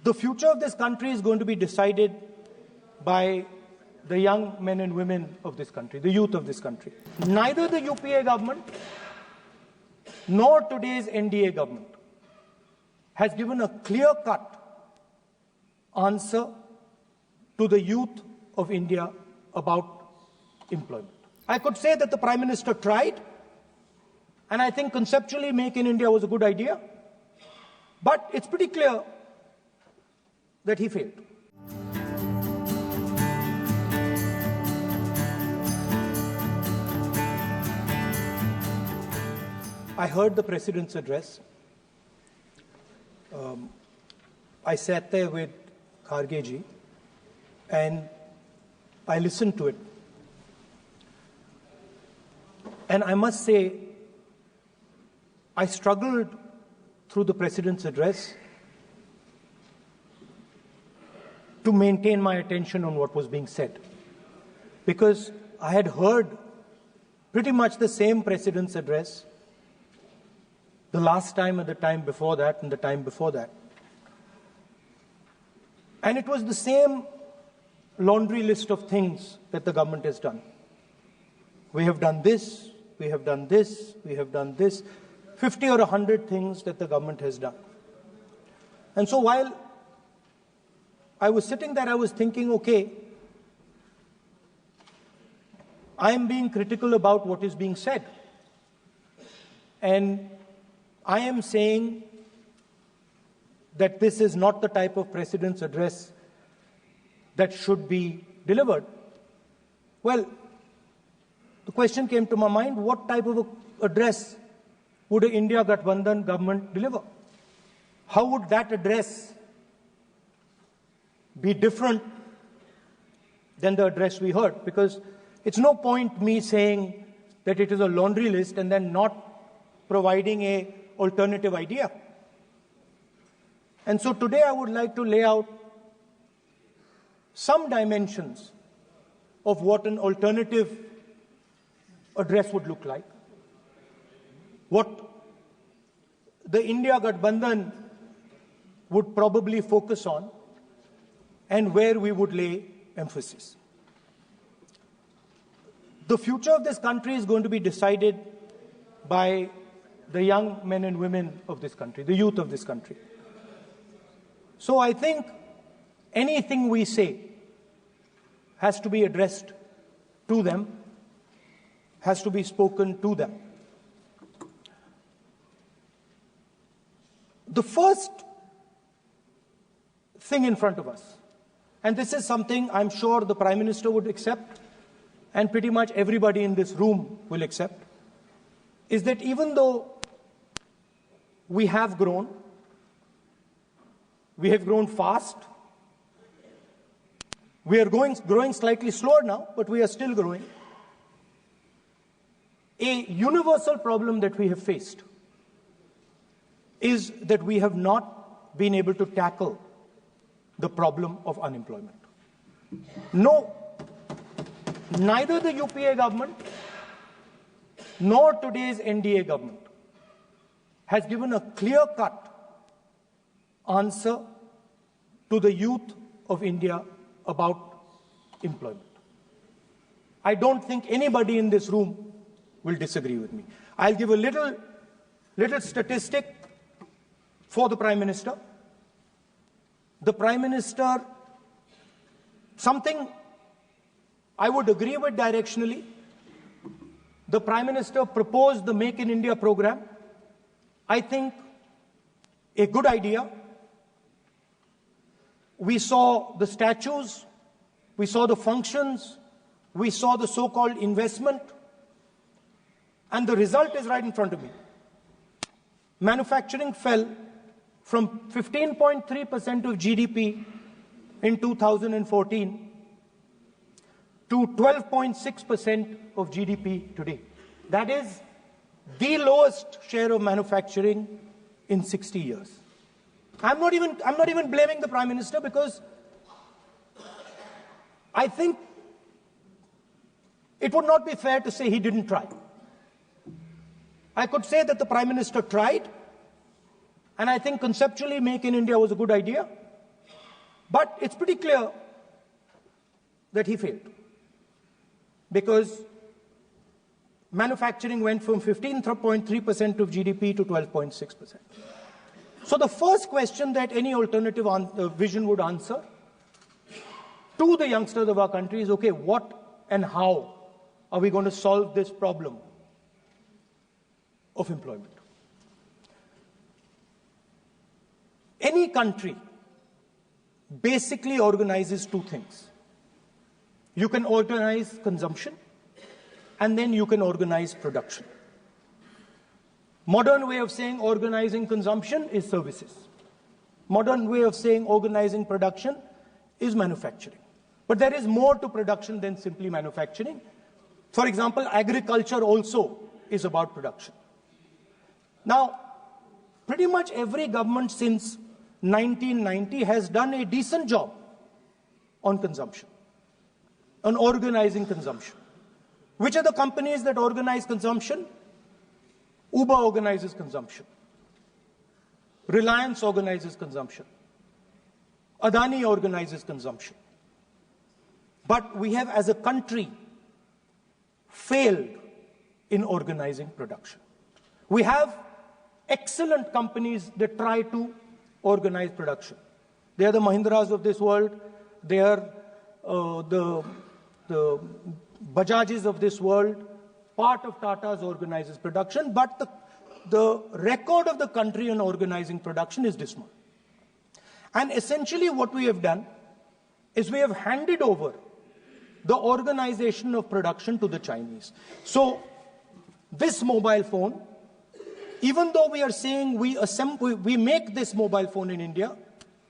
The future of this country is going to be decided by the young men and women of this country, the youth of this country. Neither the UPA government nor today's NDA government has given a clear-cut answer to the youth of India about employment. I could say that the Prime Minister tried, and I think conceptually Make in India was a good idea, but it's pretty clear that he failed. I heard the President's address. I sat there with Kharge ji and I listened to it. And I must say, I struggled through the President's address to maintain my attention on what was being said, because I had heard pretty much the same President's address the last time and the time before that and the time before that. And it was the same laundry list of things that the government has done. We have done this, we have done this, we have done this, 50 or 100 things that the government has done. And so while I was sitting there, I was thinking, okay, I am being critical about what is being said. And I am saying that this is not the type of President's address that should be delivered. Well, the question came to my mind, what type of address would an India Gathbandhan government deliver? How would that address be different than the address we heard? Because it's no point me saying that it is a laundry list and then not providing an alternative idea. And so today I would like to lay out some dimensions of what an alternative address would look like, what the India Gathbandhan would probably focus on, and where we would lay emphasis. The future of this country is going to be decided by the young men and women of this country, the youth of this country. So I think anything we say has to be addressed to them, has to be spoken to them. The first thing in front of us, and this is something I'm sure the Prime Minister would accept and pretty much everybody in this room will accept, is that even though we have grown fast, we are growing slightly slower now, but we are still growing. A universal problem that we have faced is that we have not been able to tackle the problem of unemployment. No, neither the UPA government nor today's NDA government has given a clear-cut answer to the youth of India about employment. I don't think anybody in this room will disagree with me. I'll give a little statistic for the Prime Minister. The Prime Minister, something I would agree with directionally. The Prime Minister proposed the Make in India program. I think a good idea. We saw the statues, we saw the functions, we saw the so-called investment, and the result is right in front of me. Manufacturing fell from 15.3% of GDP in 2014 to 12.6% of GDP today. That is the lowest share of manufacturing in 60 years. I'm not even blaming the Prime Minister, because I think it would not be fair to say he didn't try. I could say that the Prime Minister tried, and I think conceptually Make in India was a good idea, But it's pretty clear that he failed, because manufacturing went from 15.3% of GDP to 12.6%. So the first question that any alternative vision would answer to the youngsters of our country is, okay, what and how are we going to solve this problem of employment? Any country basically organizes two things. You can organize consumption, and then you can organize production. Modern way of saying organizing consumption is services. Modern way of saying organizing production is manufacturing. But there is more to production than simply manufacturing. For example, agriculture also is about production. Now, pretty much every government since 1990 has done a decent job on consumption, on organizing consumption. Which are the companies that organize consumption? Uber organizes consumption. Reliance organizes consumption. Adani organizes consumption. But we have, as a country, failed in organizing production. We have excellent companies that try to organize production. They are the Mahindras of this world. They are the Bajajes of this world. Part of Tata's organizes production, but the record of the country in organizing production is dismal. And essentially what we have done is we have handed over the organization of production to the Chinese. So this mobile phone, even though we are saying we make this mobile phone in India,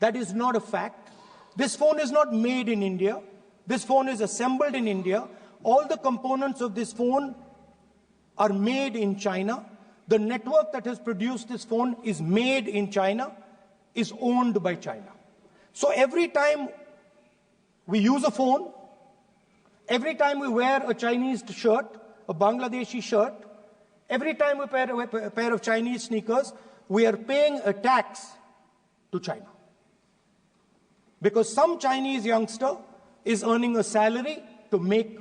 that is not a fact. This phone is not made in India. This phone is assembled in India. All the components of this phone are made in China. The network that has produced this phone is made in China, is owned by China. So every time we use a phone, every time we wear a Chinese shirt, a Bangladeshi shirt, every time we wear a pair of Chinese sneakers, we are paying a tax to China. Because some Chinese youngster is earning a salary to make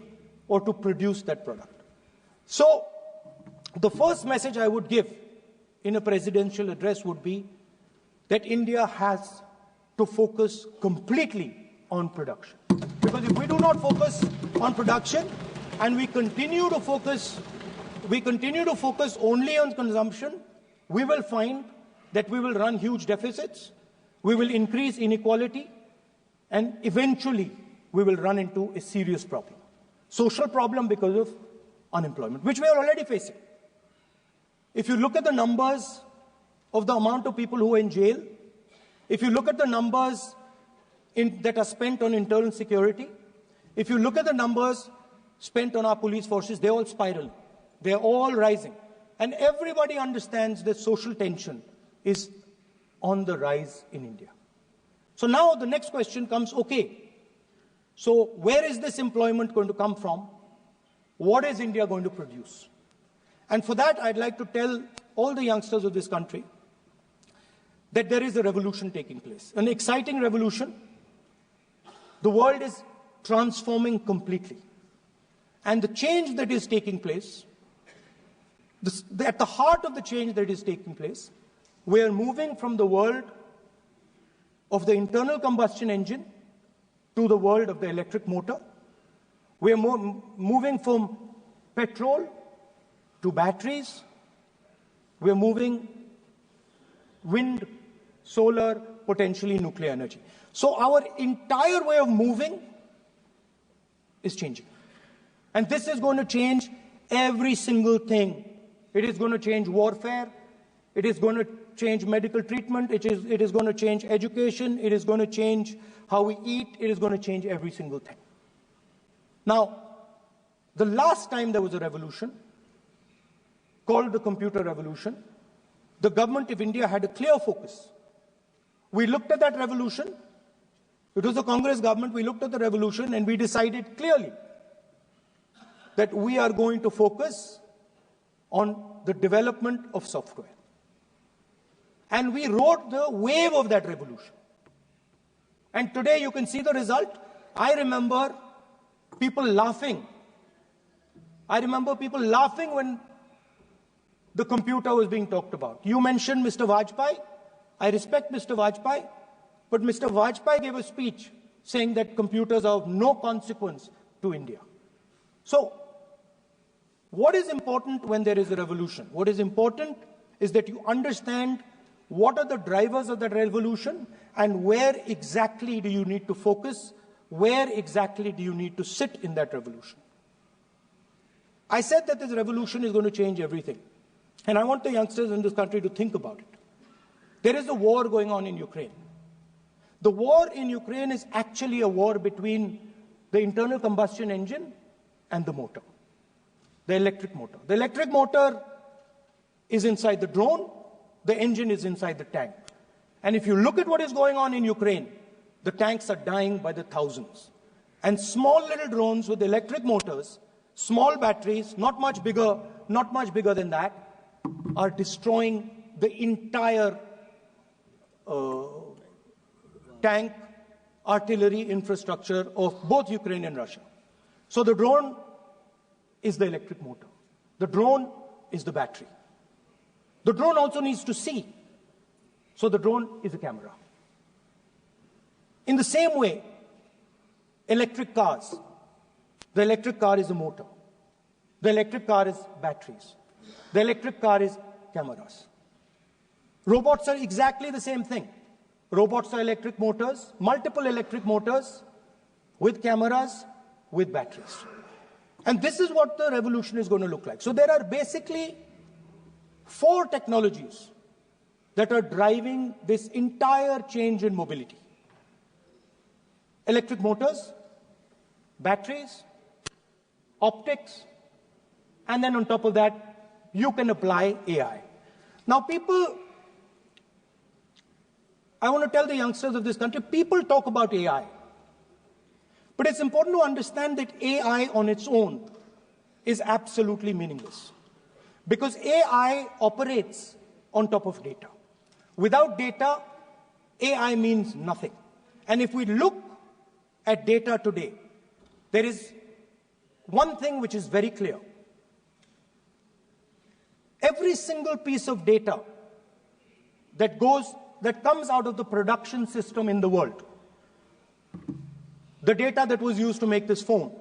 or to produce that product. So the first message I would give in a presidential address would be that India has to focus completely on production. Because if we do not focus on production and we continue to focus only on consumption, we will find that we will run huge deficits, we will increase inequality, and eventually we will run into a serious problem. Social problem because of unemployment, which we are already facing. If you look at the numbers of the amount of people who are in jail, if you look at the numbers that are spent on internal security, if you look at the numbers spent on our police forces, they're all spiraling. They're all rising. And everybody understands that social tension is on the rise in India. So now the next question comes, okay, so where is this employment going to come from? What is India going to produce? And for that, I'd like to tell all the youngsters of this country that there is a revolution taking place, an exciting revolution. The world is transforming completely. And the change that is taking place, at the heart of the change that is taking place, we are moving from the world of the internal combustion engine to the world of the electric motor. We are moving from petrol to batteries. We are moving wind, solar, potentially nuclear energy. So our entire way of moving is changing. And this is going to change every single thing. It is going to change warfare. It is going to change medical treatment. It is going to change education. It is going to change how we eat. It is going to change every single thing. Now, the last time there was a revolution called the computer revolution, the government of India had a clear focus. We looked at that revolution. It was the Congress government. We looked at the revolution and we decided clearly that we are going to focus on the development of software. And we rode the wave of that revolution. And today you can see the result. I remember people laughing. When the computer was being talked about. You mentioned Mr. Vajpayee. I respect Mr. Vajpayee, but Mr. Vajpayee gave a speech saying that computers are of no consequence to India. So, what is important when there is a revolution? What is important is that you understand what are the drivers of that revolution and where exactly do you need to focus, where exactly do you need to sit in that revolution. I said that this revolution is going to change everything. And I want the youngsters in this country to think about it. There is a war going on in Ukraine. The war in Ukraine is actually a war between the internal combustion engine and the motor, the electric motor. The electric motor is inside the drone, the engine is inside the tank. And if you look at what is going on in Ukraine, the tanks are dying by the thousands. And small little drones with electric motors, small batteries, not much bigger than that, are destroying the entire tank artillery infrastructure of both Ukraine and Russia. So the drone is the electric motor. The drone is the battery. The drone also needs to see. So the drone is a camera. In the same way, electric cars. The electric car is a motor. The electric car is batteries. The electric car is cameras. Robots are exactly the same thing. Robots are electric motors, multiple electric motors with cameras, with batteries. And this is what the revolution is going to look like. So there are basically 4 technologies that are driving this entire change in mobility. Electric motors, batteries, optics, and then on top of that, you can apply AI. Now I want to tell the youngsters of this country, people talk about AI. But it's important to understand that AI on its own is absolutely meaningless. Because AI operates on top of data. Without data, AI means nothing. And if we look at data today, there is one thing which is very clear. Every single piece of data that comes out of the production system in the world, the data that was used to make this phone,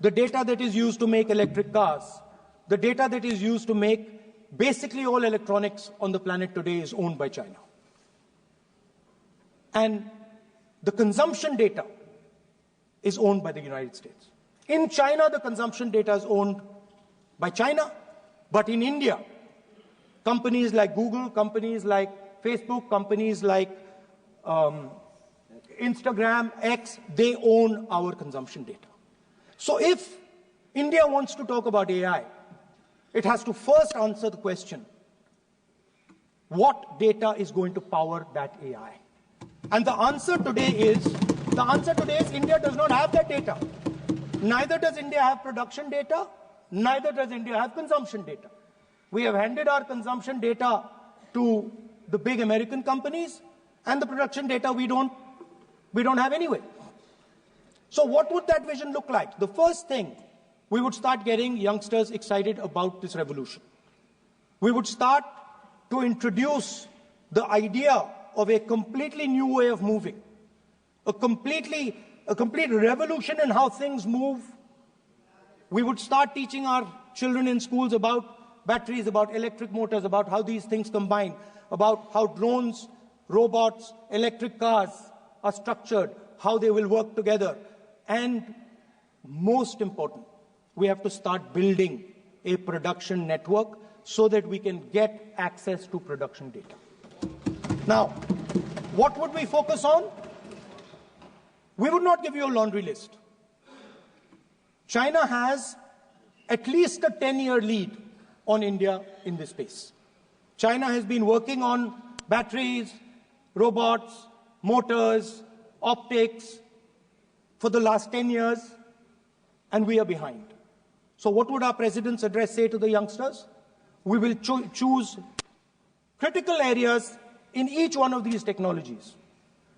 the data that is used to make electric cars, the data that is used to make basically all electronics on the planet today is owned by China. And the consumption data is owned by the United States. In China, the consumption data is owned by China. But in India, companies like Google, companies like Facebook, companies like Instagram, X, they own our consumption data. So if India wants to talk about AI, it has to first answer the question, what data is going to power that AI? And the answer today is India does not have that data. Neither does India have production data. Neither does India have consumption data. We have handed our consumption data to the big American companies, and the production data we don't have anyway. So what would that vision look like? The first thing, we would start getting youngsters excited about this revolution. We would start to introduce the idea of a completely new way of moving, a complete revolution in how things move. We would start teaching our children in schools about batteries, about electric motors, about how these things combine, about how drones, robots, electric cars are structured, how they will work together. And most important, we have to start building a production network so that we can get access to production data. Now, what would we focus on? We would not give you a laundry list. China has at least a 10-year lead on India in this space. China has been working on batteries, robots, motors, optics for the last 10 years, and we are behind. So what would our president's address say to the youngsters? We will choose critical areas in each one of these technologies.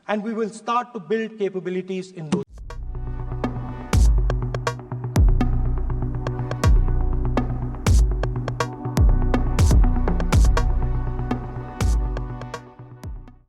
And we will start to build capabilities in those.